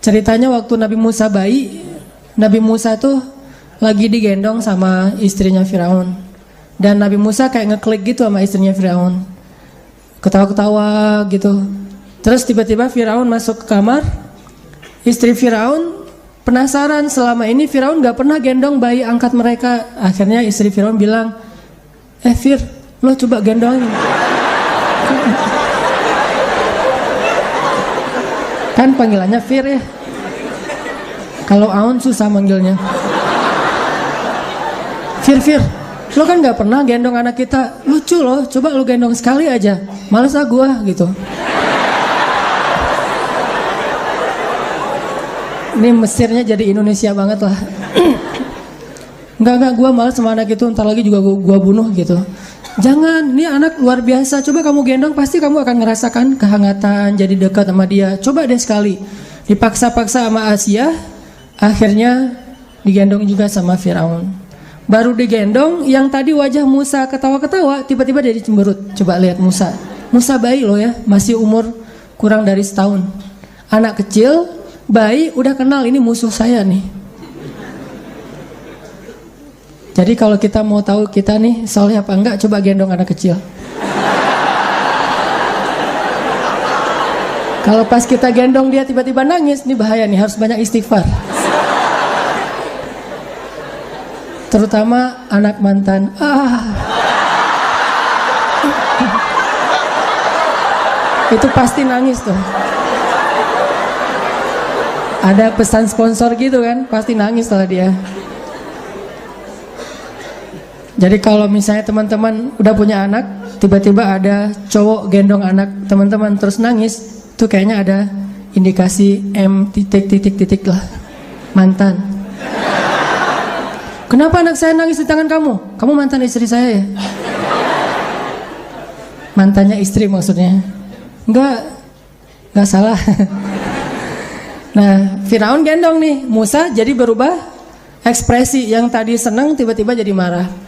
Ceritanya waktu Nabi Musa bayi, Nabi Musa tuh lagi digendong sama istrinya Firaun. Dan Nabi Musa kayak ngeklik gitu sama istrinya Firaun. Ketawa-ketawa gitu. Terus tiba-tiba Firaun masuk ke kamar. Istri Firaun penasaran, selama ini Firaun gak pernah gendong bayi angkat mereka. Akhirnya istri Firaun bilang, Fir, lo coba gendongin. Kan panggilannya Fir ya. Kalau Aun susah manggilnya. Fir, lo kan gak pernah gendong anak kita. Lucu loh, coba lo gendong sekali aja. Males gua gitu. Ini Mesirnya jadi Indonesia banget lah. Enggak, gue malas sama anak itu, ntar lagi juga gue bunuh gitu. Jangan, ini anak luar biasa. Coba kamu gendong, pasti kamu akan ngerasakan kehangatan, jadi dekat sama dia. Coba deh sekali. Dipaksa-paksa sama Asia, akhirnya digendong juga sama Firaun. Baru digendong, yang tadi wajah Musa ketawa-ketawa, tiba-tiba jadi cemberut. Coba lihat Musa. Musa bayi loh ya, masih umur kurang dari setahun. Anak kecil, bayi udah kenal ini musuh saya nih. Jadi kalau kita mau tahu kita nih soleh apa enggak, coba gendong anak kecil. Kalau pas kita gendong dia tiba-tiba nangis, ini bahaya nih, harus banyak istighfar. Terutama anak mantan. Itu pasti nangis tuh. Ada pesan sponsor gitu kan, pasti nangis lah dia. Jadi kalau misalnya teman-teman udah punya anak, tiba-tiba ada cowok gendong anak teman-teman terus nangis, tuh kayaknya ada indikasi titik lah, mantan. Kenapa anak saya nangis di tangan kamu? Kamu mantan istri saya ya? Mantannya istri maksudnya. Enggak salah. Nah, Firaun gendong nih, Musa jadi berubah ekspresi, yang tadi senang tiba-tiba jadi marah.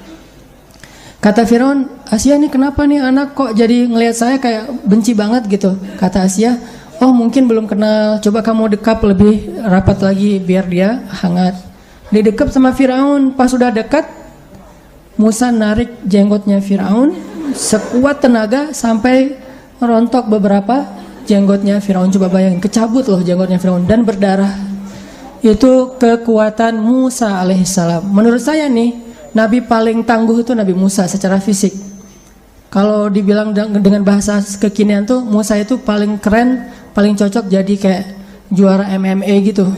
Kata Firaun, Asia nih kenapa nih anak kok jadi ngelihat saya kayak benci banget gitu. Kata Asia, oh mungkin belum kenal, coba kamu dekap lebih rapat lagi biar dia hangat. Didekap sama Firaun, pas sudah dekat, Musa narik jenggotnya Firaun sekuat tenaga sampai rontok beberapa jenggotnya Firaun. Coba bayangin, kecabut loh jenggotnya Firaun dan berdarah. Itu kekuatan Musa alaihissalam. Menurut saya nih, Nabi paling tangguh itu Nabi Musa secara fisik. Kalau dibilang dengan bahasa kekinian tuh, Musa itu paling keren, paling cocok jadi kayak juara MMA gitu.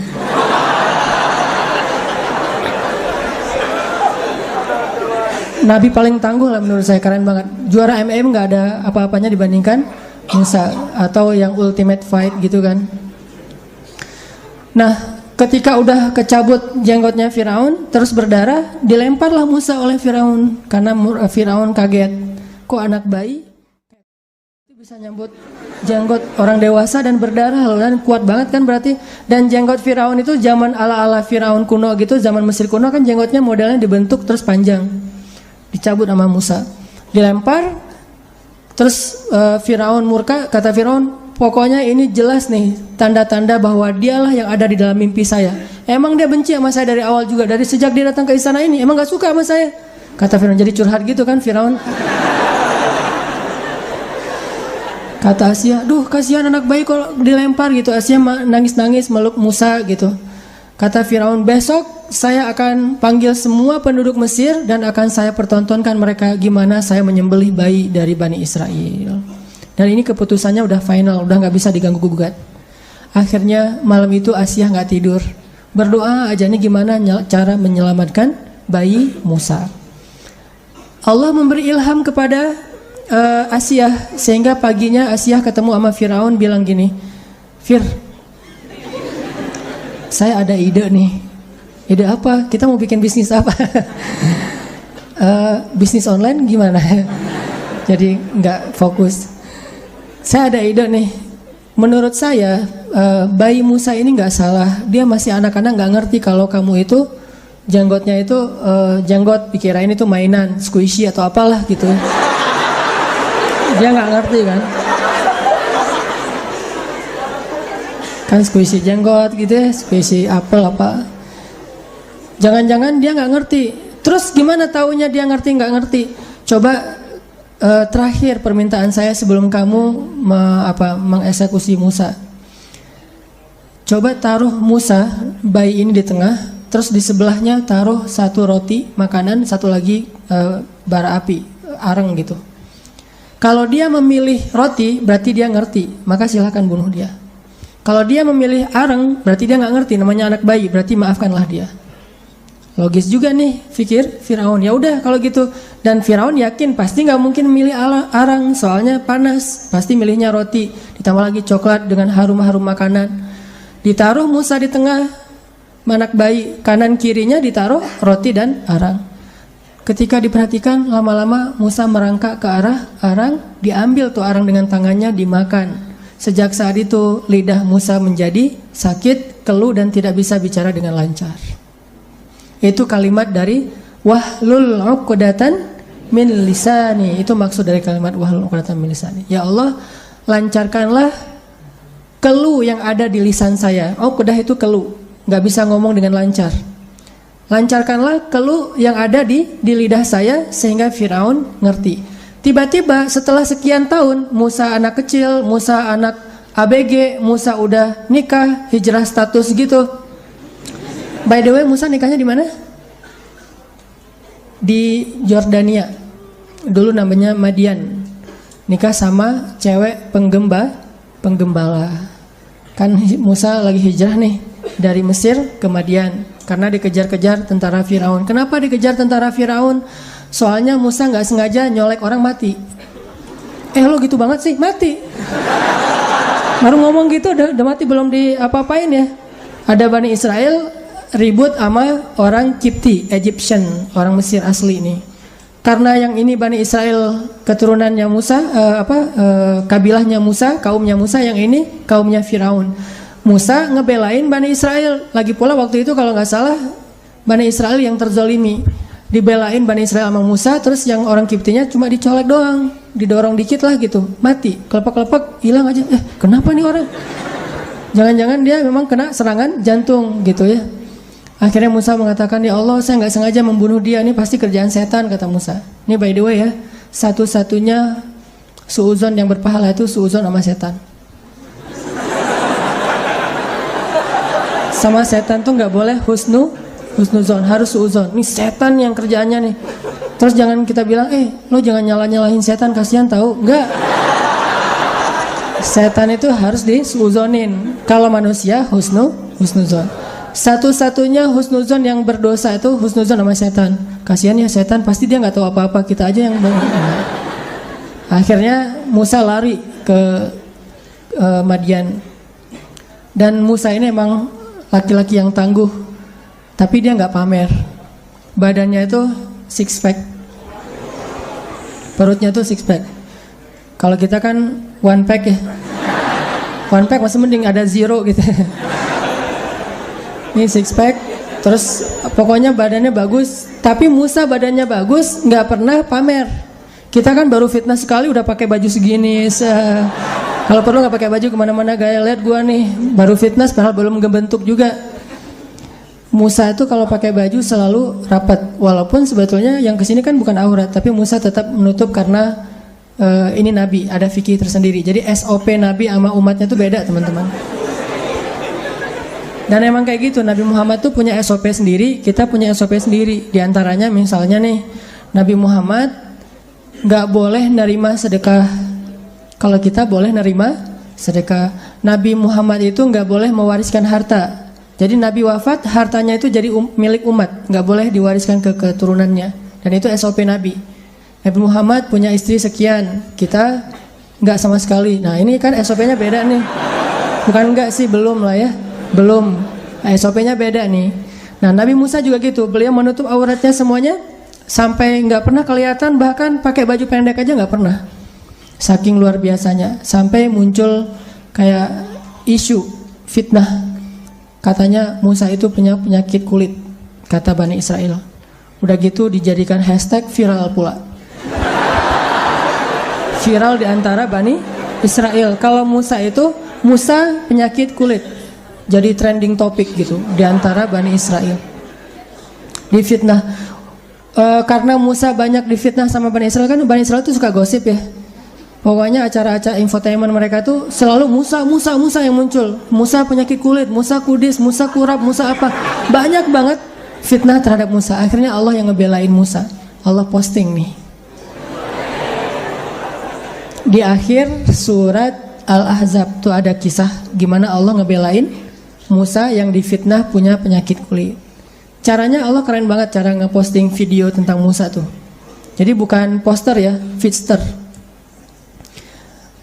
Nabi paling tangguh lah menurut saya, keren banget. Juara MMA nggak ada apa-apanya dibandingkan Musa, atau yang ultimate fight gitu kan. Nah, ketika udah kecabut jenggotnya Firaun terus berdarah, dilemparlah Musa oleh Firaun karena Firaun kaget. Kok anak bayi bisa nyambut jenggot orang dewasa dan berdarah loh, dan kuat banget kan berarti. Dan jenggot Firaun itu zaman ala-ala Firaun kuno gitu, zaman Mesir kuno kan jenggotnya modelnya dibentuk terus panjang. Dicabut sama Musa, dilempar. Terus Firaun murka, kata Firaun, pokoknya ini jelas nih tanda-tanda bahwa dialah yang ada di dalam mimpi saya. Emang dia benci sama saya dari awal juga, dari sejak dia datang ke istana ini emang gak suka sama saya. Kata Firaun, jadi curhat gitu kan Firaun. Kata Asia, duh kasihan anak bayi kalau dilempar gitu. Asia nangis-nangis meluk Musa gitu. Kata Firaun, besok saya akan panggil semua penduduk Mesir dan akan saya pertontonkan mereka gimana saya menyembelih bayi dari Bani Israel. Dan ini keputusannya udah final, udah gak bisa diganggu gugat. Akhirnya malam itu Asia gak tidur, berdoa aja nih gimana cara menyelamatkan bayi Musa. Allah memberi ilham kepada Asia, sehingga paginya Asia ketemu sama Firaun, bilang gini, Fir, saya ada ide nih. Ide apa? Kita mau bikin bisnis apa? Bisnis online gimana? Jadi nggak fokus. Saya ada ide nih. Menurut saya bayi Musa ini nggak salah. Dia masih anak-anak, nggak ngerti kalau kamu itu jenggotnya itu jenggot, dikirain itu mainan, squishy atau apalah gitu. Dia nggak ngerti kan. Kan squishy jenggot gitu ya, squishy apel apa. Jangan-jangan dia nggak ngerti. Terus gimana taunya dia ngerti nggak ngerti? Coba terakhir permintaan saya sebelum kamu mengeksekusi Musa. Coba taruh Musa, bayi ini di tengah, terus di sebelahnya taruh satu roti makanan, satu lagi bara api, arang gitu. Kalau dia memilih roti, berarti dia ngerti, maka silahkan bunuh dia. Kalau dia memilih arang, berarti dia nggak ngerti, namanya anak bayi, berarti maafkanlah dia. Logis juga nih, pikir Firaun. Ya udah kalau gitu. Dan Firaun yakin pasti nggak mungkin milih arang, soalnya panas. Pasti milihnya roti, ditambah lagi coklat dengan harum-harum makanan. Ditaruh Musa di tengah, anak bayi, kanan kirinya ditaruh roti dan arang. Ketika diperhatikan, lama-lama Musa merangkak ke arah arang, diambil tuh arang dengan tangannya, dimakan. Sejak saat itu lidah Musa menjadi sakit, keluh dan tidak bisa bicara dengan lancar. Itu kalimat dari wahlul 'uqdatan min lisani. Itu maksud dari kalimat wahlul 'uqdatan min lisani. Ya Allah, lancarkanlah keluh yang ada di lisan saya. Uqdah itu keluh, nggak bisa ngomong dengan lancar. Lancarkanlah keluh yang ada di lidah saya sehingga Firaun ngerti. Tiba-tiba setelah sekian tahun, Musa anak kecil, Musa anak ABG, Musa udah nikah, hijrah status gitu. By the way, Musa nikahnya di mana? Di Jordania. Dulu namanya Madian. Nikah sama cewek penggembala. Kan Musa lagi hijrah nih dari Mesir ke Madian karena dikejar-kejar tentara Firaun. Kenapa dikejar tentara Firaun? Soalnya Musa nggak sengaja nyolek orang mati. Lo gitu banget sih, mati. Baru ngomong gitu udah mati, belum diapa-apain ya. Ada Bani Israel ribut sama orang Kipti, Egyptian, orang Mesir asli ini. Karena yang ini Bani Israel keturunannya Musa, kabilahnya Musa, kaumnya Musa, yang ini kaumnya Firaun. Musa ngebelain Bani Israel. Lagi pula waktu itu kalau nggak salah Bani Israel yang terzolimi. Dibelain Bani Israel sama Musa, terus yang orang Kiptinya cuma dicolek doang, didorong dikit lah gitu, mati, kelepek-kelepek, hilang aja. Kenapa nih orang? Jangan-jangan dia memang kena serangan jantung gitu ya. Akhirnya Musa mengatakan, ya Allah, saya nggak sengaja membunuh dia, ini pasti kerjaan setan, kata Musa. Ini by the way ya, satu-satunya suuzon yang berpahala itu suuzon sama setan. Sama setan tuh nggak boleh husnuzon, harus suuzon. Ini setan yang kerjaannya nih. Terus jangan kita bilang, lo jangan nyalahin setan, kasihan tahu. Enggak. Setan itu harus disuuzonin. Kalau manusia husnuzon. Satu-satunya husnuzon yang berdosa itu husnuzon sama setan. Kasihan ya setan, pasti dia nggak tahu apa-apa, kita aja yang Akhirnya Musa lari ke Madian. Dan Musa ini emang laki-laki yang tangguh, tapi dia nggak pamer. Badannya itu six pack, perutnya tuh six pack. Kalau kita kan one pack ya, one pack masih mending ada zero gitu. Ini six pack, terus pokoknya badannya bagus. Tapi Musa badannya bagus, nggak pernah pamer. Kita kan baru fitness sekali udah pakai baju segini. Kalau perlu nggak pakai baju kemana-mana, gaya lihat gua nih baru fitness, padahal belum ngebentuk juga. Musa itu kalau pakai baju selalu rapat, walaupun sebetulnya yang kesini kan bukan aurat, tapi Musa tetap menutup karena ini Nabi, ada fikih tersendiri. Jadi SOP Nabi sama umatnya tuh beda teman-teman. Dan emang kayak gitu, Nabi Muhammad tuh punya SOP sendiri, kita punya SOP sendiri. Di antaranya misalnya nih, Nabi Muhammad nggak boleh nerima sedekah. Kalau kita boleh nerima sedekah. Nabi Muhammad itu nggak boleh mewariskan harta. Jadi Nabi wafat, hartanya itu jadi milik umat, nggak boleh diwariskan ke keturunannya. Dan itu SOP Nabi. Nabi Muhammad punya istri sekian, kita nggak sama sekali. Nah ini kan SOP-nya beda nih. Bukan nggak sih, belum lah ya. Belum, SOP-nya beda nih. Nah Nabi Musa juga gitu, beliau menutup auratnya semuanya sampai nggak pernah kelihatan, bahkan pakai baju pendek aja nggak pernah. Saking luar biasanya, sampai muncul kayak isu fitnah. Katanya Musa itu punya penyakit kulit, kata Bani Israel. Udah gitu dijadikan hashtag viral pula. Viral di antara Bani Israel. Kalau Musa itu, Musa penyakit kulit. jadi trending topik gitu di antara Bani Israel. Difitnah. Karena Musa banyak difitnah sama Bani Israel, kan Bani Israel tuh suka gosip ya. Pokoknya acara-acara infotainment mereka tuh selalu Musa yang muncul. Musa penyakit kulit, Musa kudis, Musa kurap, Musa apa. Banyak banget fitnah terhadap Musa. Akhirnya Allah yang ngebelain Musa. Allah posting nih. Di akhir surat Al-Ahzab tuh ada kisah gimana Allah ngebelain Musa yang difitnah punya penyakit kulit. Caranya Allah keren banget cara ngeposting video tentang Musa tuh. Jadi bukan poster ya, fitster.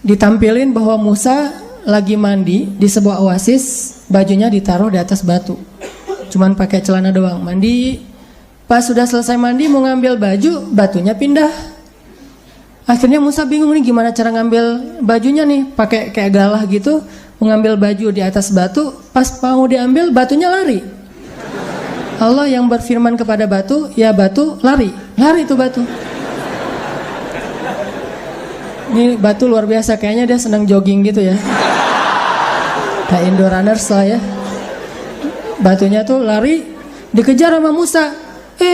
Ditampilin bahwa Musa lagi mandi di sebuah oasis, bajunya ditaruh di atas batu. Cuman pakai celana doang, mandi. Pas sudah selesai mandi mau ngambil baju, batunya pindah. Akhirnya Musa bingung nih gimana cara ngambil bajunya nih, pakai kayak galah gitu, mengambil baju di atas batu, pas mau diambil batunya lari. Allah yang berfirman kepada batu, ya batu lari tuh batu. Ini batu luar biasa, kayaknya dia senang jogging gitu ya. Kayak indoor runners lah ya. Batunya tuh lari, dikejar sama Musa.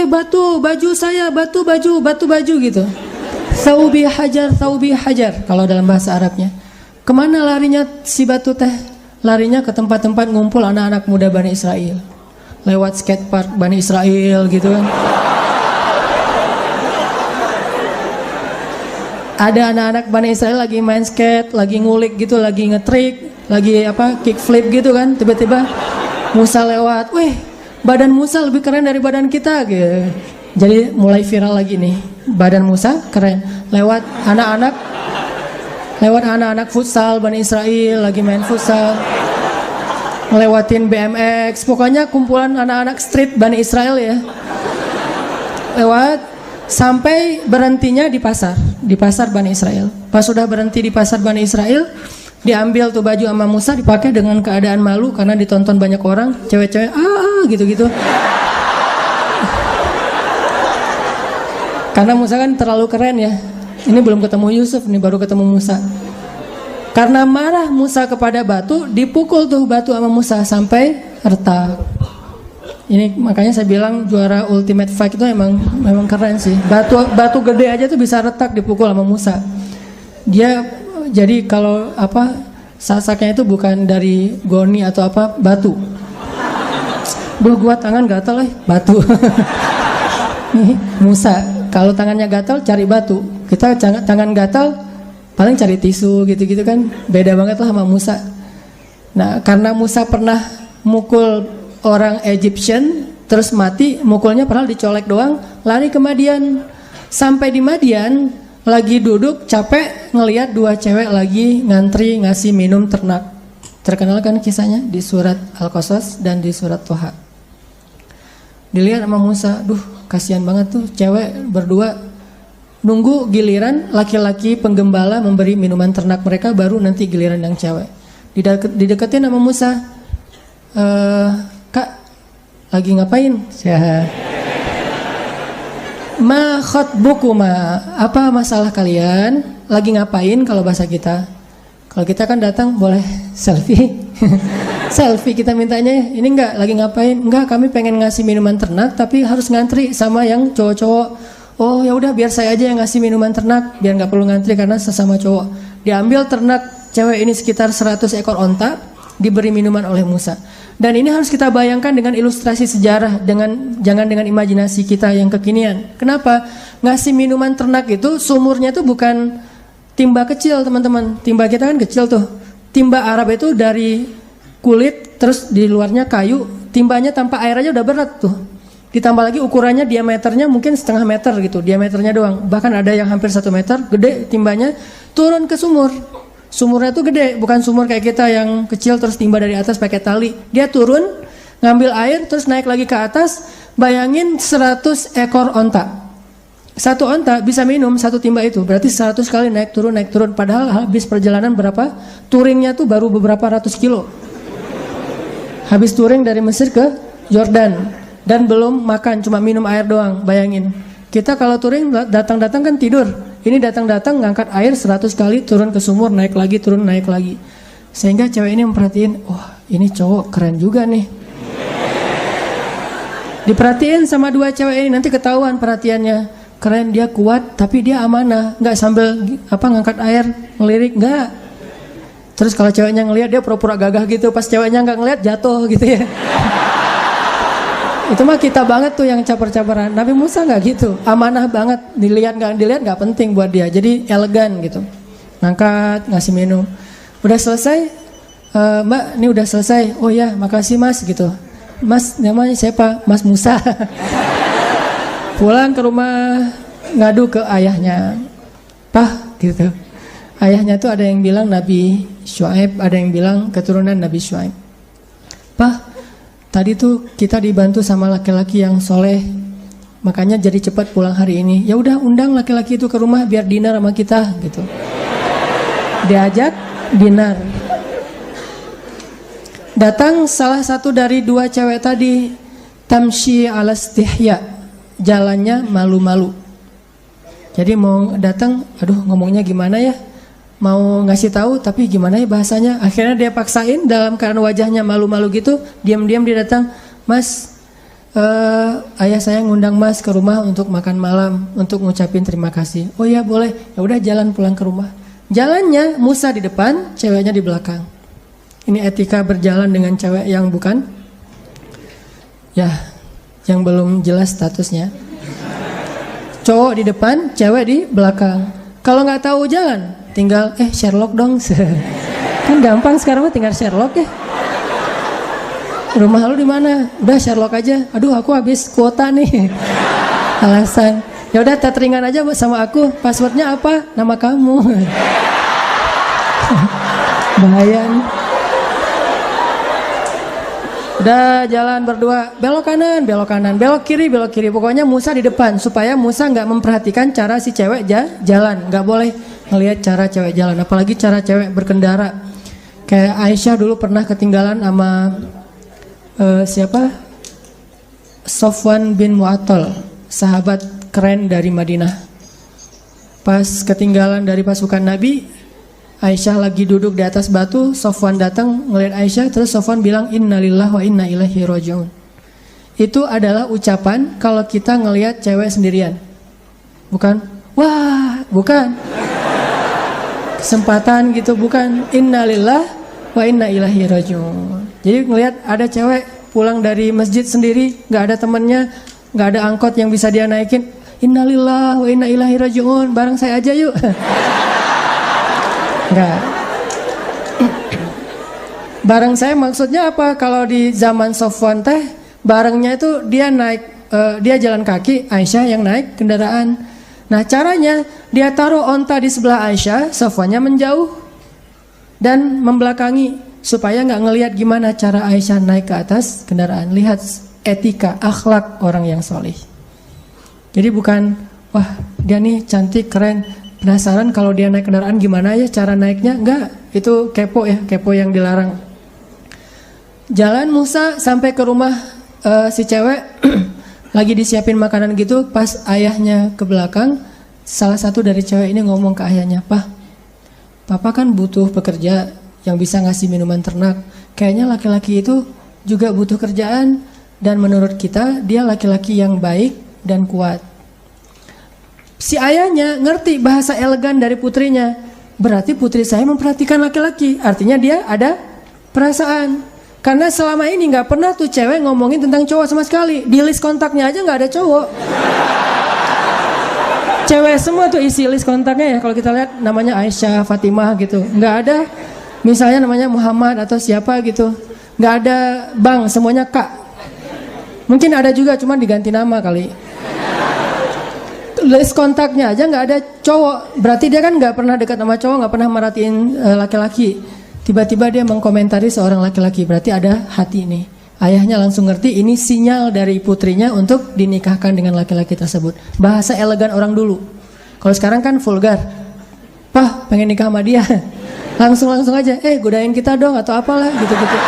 Batu, baju saya, batu baju gitu. Thawbi hajar kalau dalam bahasa Arabnya. Kemana larinya si batu teh? Larinya ke tempat-tempat ngumpul anak-anak muda Bani Israel. Lewat skatepark Bani Israel gitu kan. Ada anak-anak Bani Israel lagi main skate, lagi ngulik gitu, lagi ngetrik, lagi kickflip gitu kan. Tiba-tiba Musa lewat, badan Musa lebih keren dari badan kita gitu. Jadi mulai viral lagi nih, badan Musa keren. Lewat anak-anak futsal Bani Israel lagi main futsal, ngelewatin BMX, pokoknya kumpulan anak-anak street Bani Israel ya. Lewat sampai berhentinya di pasar Bani Israel. Pas sudah berhenti di pasar Bani Israel, diambil tuh baju sama Musa, dipakai dengan keadaan malu karena ditonton banyak orang, cewek-cewek gitu-gitu. Karena Musa kan terlalu keren ya. Ini belum ketemu Yusuf, nih baru ketemu Musa. Karena marah Musa kepada batu, dipukul tuh batu sama Musa sampai retak. Ini makanya saya bilang juara Ultimate Fight itu memang keren sih. Batu gede aja tuh bisa retak dipukul sama Musa. Dia jadi kalau sasaknya itu bukan dari goni atau batu. Gua tangan gatal batu. Nih Musa, kalau tangannya gatal cari batu. Kita tangan gatal paling cari tisu gitu-gitu kan. Beda banget lah sama Musa. Nah, karena Musa pernah mukul orang Egyptian terus mati, mukulnya padahal dicolek doang, lari ke Madian. Sampai di Madian lagi duduk capek ngelihat dua cewek lagi ngantri ngasih minum ternak. Terkenal kan kisahnya di surat Al-Qasas dan di surat Toha. Dilihat sama Musa, kasihan banget tuh cewek berdua nunggu giliran laki-laki penggembala memberi minuman ternak mereka, baru nanti giliran yang cewek. Dideketin sama Musa. Kak, lagi ngapain? Ma khotbukuma, apa masalah kalian? Lagi ngapain kalau bahasa kita? Kalau kita kan datang boleh selfie. Selfie kita mintanya, ini enggak lagi ngapain? Enggak, kami pengen ngasih minuman ternak tapi harus ngantri sama yang cowok-cowok. Oh ya udah, biar saya aja yang ngasih minuman ternak, biar nggak perlu ngantri karena sesama cowok. Diambil ternak cewek ini sekitar 100 ekor onta, diberi minuman oleh Musa. Dan ini harus kita bayangkan dengan ilustrasi sejarah, jangan dengan imajinasi kita yang kekinian. Kenapa? Ngasih minuman ternak itu sumurnya itu bukan timba kecil, teman-teman. Timba kita kan kecil tuh. Timba Arab itu dari kulit, terus di luarnya kayu. Timbanya tanpa air aja udah berat tuh. Ditambah lagi ukurannya, diameternya mungkin setengah meter gitu, diameternya doang. Bahkan ada yang hampir 1 meter, gede timbanya, turun ke sumur. Sumurnya tuh gede, bukan sumur kayak kita yang kecil terus timba dari atas pakai tali. Dia turun, ngambil air, terus naik lagi ke atas. Bayangin 100 ekor onta. Satu onta bisa minum satu timba itu, berarti 100 kali naik turun. Padahal habis perjalanan berapa? Touringnya tuh baru beberapa ratus kilo. Habis touring dari Mesir ke Yordan. Dan belum makan, cuma minum air doang, bayangin. Kita kalau touring datang-datang kan tidur. Ini datang-datang ngangkat air 100 kali, turun ke sumur, naik lagi, turun, naik lagi. Sehingga cewek ini memperhatiin, ini cowok keren juga nih. Diperhatiin sama dua cewek ini, nanti ketahuan perhatiannya. Keren, dia kuat, tapi dia amanah. Nggak sambil ngangkat air, ngelirik, nggak. Terus kalau ceweknya ngelihat dia pura-pura gagah gitu, pas ceweknya nggak ngelihat jatuh gitu ya. Itu mah kita banget tuh yang caper-caperan. Nabi Musa nggak gitu, amanah banget. Dilihat nggak penting buat dia. Jadi elegan gitu. Ngangkat, ngasih minum. Udah selesai, Mbak, ini udah selesai. Oh ya, makasih Mas gitu. Mas, namanya siapa? Mas Musa. Pulang ke rumah ngadu ke ayahnya. Pah, gitu. Ayahnya tuh ada yang bilang Nabi Syuaib, ada yang bilang keturunan Nabi Syuaib. Pah, tadi tuh kita dibantu sama laki-laki yang soleh, makanya jadi cepat pulang hari ini. Ya udah, undang laki-laki itu ke rumah biar dinner sama kita, gitu. Diajak dinner. Datang salah satu dari dua cewek tadi, tamshi ala istihya, jalannya malu-malu. Jadi mau datang, aduh ngomongnya gimana ya? Mau ngasih tahu tapi gimana ya bahasanya. Akhirnya dia paksain dalam keadaan wajahnya malu-malu gitu. Diam-diam dia datang, Mas, ayah saya ngundang Mas ke rumah untuk makan malam, untuk ngucapin terima kasih. Oh ya boleh. Ya udah, jalan pulang ke rumah. Jalannya Musa di depan, ceweknya di belakang. Ini etika berjalan dengan cewek yang bukan, ya, yang belum jelas statusnya. Cowok di depan, cewek di belakang. Kalau nggak tahu jalan, tinggal Sherlock dong. Kan gampang sekarang mah, tinggal Sherlock ya. Rumah lu di mana? Udah Sherlock aja. Aduh aku habis kuota nih. Alasan. Ya udah teteringan aja sama aku. Passwordnya apa? Nama kamu. Bahaya nih. Udah jalan berdua, belok kanan, belok kiri. Pokoknya Musa di depan supaya Musa nggak memperhatikan cara si cewek jalan. Nggak boleh ngelihat cara cewek jalan, apalagi cara cewek berkendara. Kayak Aisyah dulu pernah ketinggalan sama siapa? Sofwan bin Mu'attal, sahabat keren dari Madinah. Pas ketinggalan dari pasukan Nabi, Aisyah lagi duduk di atas batu, Sofwan datang ngelihat Aisyah, terus Sofwan bilang innalillahi wa inna ilaihi rajiun. Itu adalah ucapan kalau kita ngelihat cewek sendirian. Bukan, wah, bukan. Kesempatan gitu, bukan. Innalillahi wa inna ilaihi rajiun. Jadi ngelihat ada cewek pulang dari masjid sendiri, nggak ada temennya, nggak ada angkot yang bisa dia naikin. Innalillahi wa inna ilaihi rajiun. Bareng saya aja yuk. Enggak. Bareng saya maksudnya apa? Kalau di zaman Sofwan teh, barengnya itu dia naik, dia jalan kaki, Aisyah yang naik kendaraan. Nah caranya dia taruh onta di sebelah Aisyah, Sofwannya menjauh dan membelakangi supaya nggak ngelihat gimana cara Aisyah naik ke atas kendaraan. Lihat etika, akhlak orang yang solih. Jadi bukan, wah dia nih cantik, keren. Penasaran kalau dia naik kendaraan gimana ya cara naiknya? Enggak, itu kepo ya, kepo yang dilarang. Jalan Musa sampai ke rumah si cewek, lagi disiapin makanan gitu, pas ayahnya ke belakang, salah satu dari cewek ini ngomong ke ayahnya, Papa kan butuh pekerja yang bisa ngasih minuman ternak. Kayaknya laki-laki itu juga butuh kerjaan, dan menurut kita dia laki-laki yang baik dan kuat. Si ayahnya ngerti bahasa elegan dari putrinya. Berarti putri saya memperhatikan laki-laki. Artinya dia ada perasaan. Karena selama ini gak pernah tuh cewek ngomongin tentang cowok sama sekali. Di list kontaknya aja gak ada cowok. Cewek semua tuh isi list kontaknya ya. Kalau kita lihat namanya Aisyah, Fatimah gitu. Gak ada misalnya namanya Muhammad atau siapa gitu. Gak ada Bang, semuanya Kak. Mungkin ada juga, cuman diganti nama kali. List kontaknya aja nggak ada cowok, berarti dia kan nggak pernah dekat sama cowok, nggak pernah merhatiin laki-laki. Tiba-tiba dia mengkomentari seorang laki-laki, berarti ada hati nih. Ayahnya langsung ngerti ini sinyal dari putrinya untuk dinikahkan dengan laki-laki tersebut. Bahasa elegan orang dulu. Kalau sekarang kan vulgar. Pah, pengen nikah sama dia. Langsung aja, godain kita dong atau apalah gitu-gitu.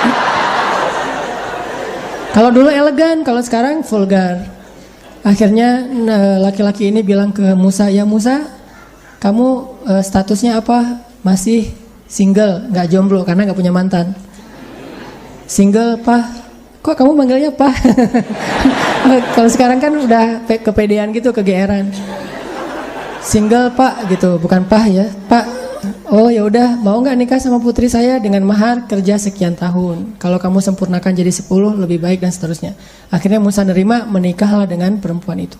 Kalau dulu elegan, kalau sekarang vulgar. Akhirnya laki-laki ini bilang ke Musa, ya Musa, kamu statusnya apa? Masih single, nggak jomblo karena nggak punya mantan. Single Pak. Kok kamu manggilnya Pak? Kalau sekarang kan udah kepedean gitu, kegeeran. Single Pak gitu, bukan Pak ya. Pak, oh ya udah, mau nggak nikah sama putri saya dengan mahar kerja sekian tahun. Kalau kamu sempurnakan jadi 10 lebih baik dan seterusnya. Akhirnya Musa nerima, menikahlah dengan perempuan itu.